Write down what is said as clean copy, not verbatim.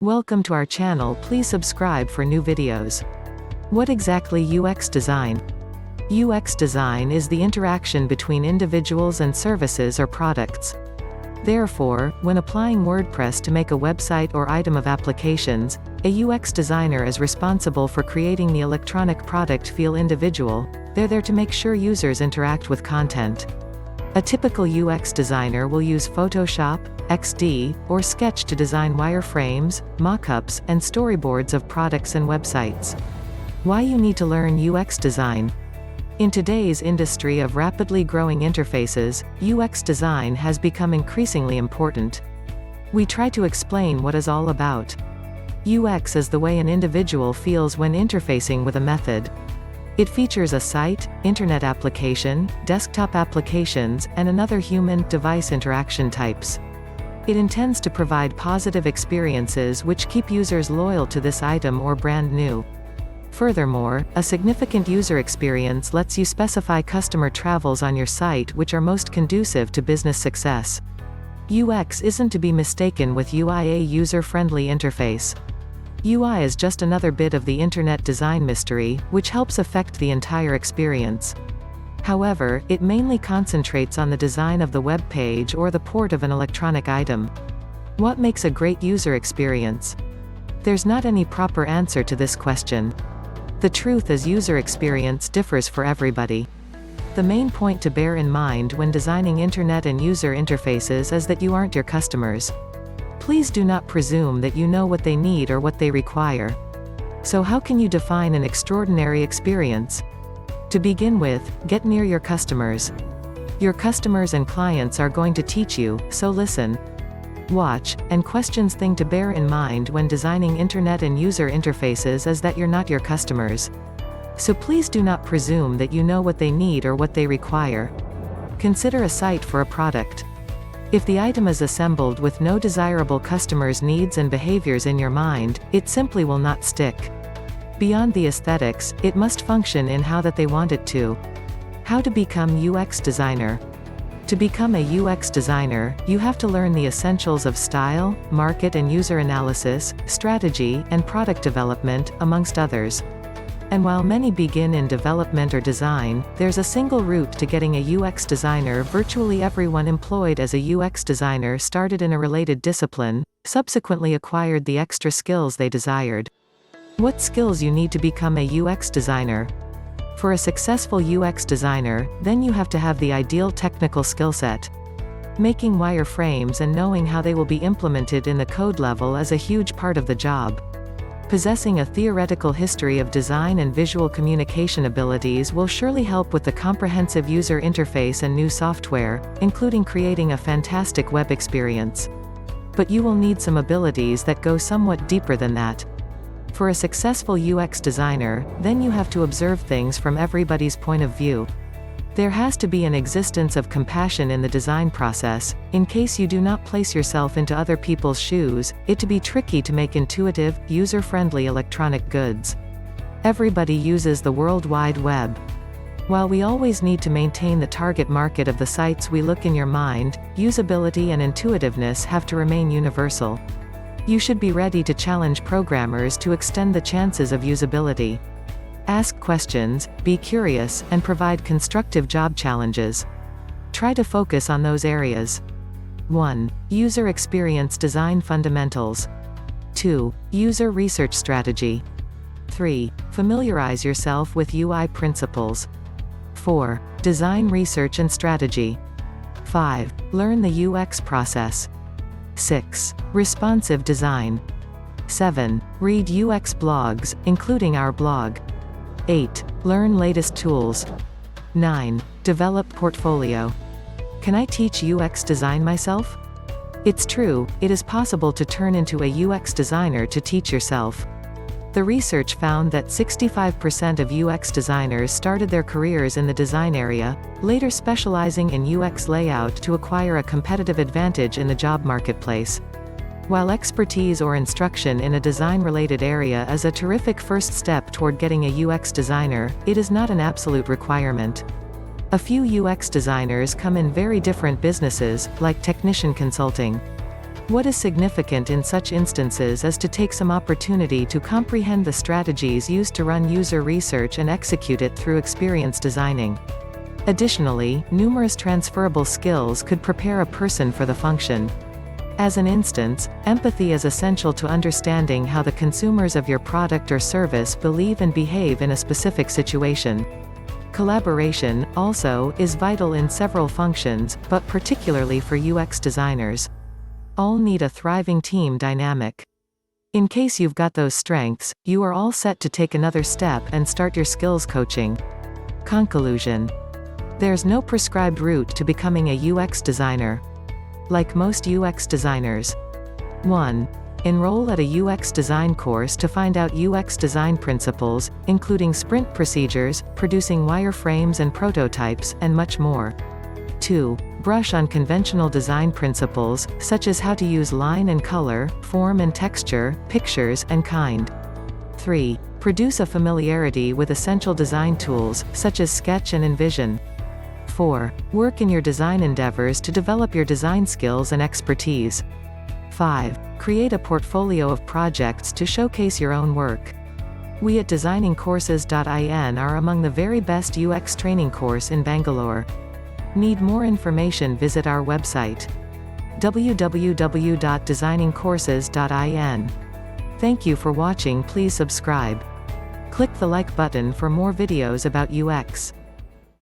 Welcome to our channel. Please subscribe for new videos. What exactly UX design? UX design is the interaction between individuals and services or products. Therefore, when applying WordPress to make a website or item of applications, a UX designer is responsible for creating the electronic product feel individual. They're there to make sure users interact with content. A typical UX designer will use Photoshop, XD, or Sketch to design wireframes, mockups, and storyboards of products and websites. Why you need to learn UX design? In today's industry of rapidly growing interfaces, UX design has become increasingly important. We try to explain what it's all about. UX is the way an individual feels when interfacing with a method. It features a site, internet application, desktop applications, and another human-device interaction types. It intends to provide positive experiences which keep users loyal to this item or brand new. Furthermore, a significant user experience lets you specify customer travels on your site which are most conducive to business success. UX isn't to be mistaken with UI, a user-friendly interface. UI is just another bit of the internet design mystery, which helps affect the entire experience. However, it mainly concentrates on the design of the web page or the port of an electronic item. What makes a great user experience? There's not any proper answer to this question. The truth is user experience differs for everybody. The main point to bear in mind when designing internet and user interfaces is that you aren't your customers. Please do not presume that you know what they need or what they require. So how can you define an extraordinary experience? To begin with, get near your customers. Your customers and clients are going to teach you, so listen. Watch, and questions. Thing to bear in mind when designing internet and user interfaces is that you're not your customers. So please do not presume that you know what they need or what they require. Consider a site for a product. If the item is assembled with no desirable customers' needs and behaviors in your mind, it simply will not stick. Beyond the aesthetics, it must function in how that they want it to. How to become UX designer? To become a UX designer, you have to learn the essentials of style, market and user analysis, strategy, and product development, amongst others. And while many begin in development or design, there's a single route to getting a UX designer. Virtually everyone employed as a UX designer started in a related discipline, subsequently acquired the extra skills they desired. What skills you need to become a UX designer? For a successful UX designer, then you have to have the ideal technical skill set. Making wireframes and knowing how they will be implemented in the code level is a huge part of the job. Possessing a theoretical history of design and visual communication abilities will surely help with the comprehensive user interface and new software, including creating a fantastic web experience. But you will need some abilities that go somewhat deeper than that. For a successful UX designer, then you have to observe things from everybody's point of view. There has to be an existence of compassion in the design process, in case you do not place yourself into other people's shoes, it to be tricky to make intuitive, user-friendly electronic goods. Everybody uses the World Wide Web. While we always need to maintain the target market of the sites we look in your mind, usability and intuitiveness have to remain universal. You should be ready to challenge programmers to extend the chances of usability. Ask questions, be curious, and provide constructive job challenges. Try to focus on those areas. 1. User experience design fundamentals. 2. User research strategy. 3. Familiarize yourself with UI principles. 4. Design research and strategy. 5. Learn the UX process. 6. Responsive design. 7. Read UX blogs, including our blog. 8. Learn latest tools. 9. Develop portfolio. Can I teach UX design myself? It's true, it is possible to turn into a UX designer to teach yourself. The research found that 65% of UX designers started their careers in the design area, later specializing in UX layout to acquire a competitive advantage in the job marketplace. While expertise or instruction in a design-related area is a terrific first step toward getting a UX designer, it is not an absolute requirement. A few UX designers come in very different businesses, like technician consulting. What is significant in such instances is to take some opportunity to comprehend the strategies used to run user research and execute it through experience designing. Additionally, numerous transferable skills could prepare a person for the function. As an instance, empathy is essential to understanding how the consumers of your product or service believe and behave in a specific situation. Collaboration, also, is vital in several functions, but particularly for UX designers. All need a thriving team dynamic. In case you've got those strengths, you are all set to take another step and start your skills coaching. Conclusion. There's no prescribed route to becoming a UX designer. Like most UX designers. 1. Enroll at a UX design course to find out UX design principles, including sprint procedures, producing wireframes and prototypes, and much more. 2. Brush on conventional design principles, such as how to use line and color, form and texture, pictures, and kind. 3. Produce a familiarity with essential design tools, such as Sketch and InVision. 4. Work in your design endeavors to develop your design skills and expertise. 5. Create a portfolio of projects to showcase your own work. We at designingcourses.in are among the very best UX training course in Bangalore. Need more information? Visit our website www.designingcourses.in. Thank you for watching. Please subscribe. Click the like button for more videos about UX.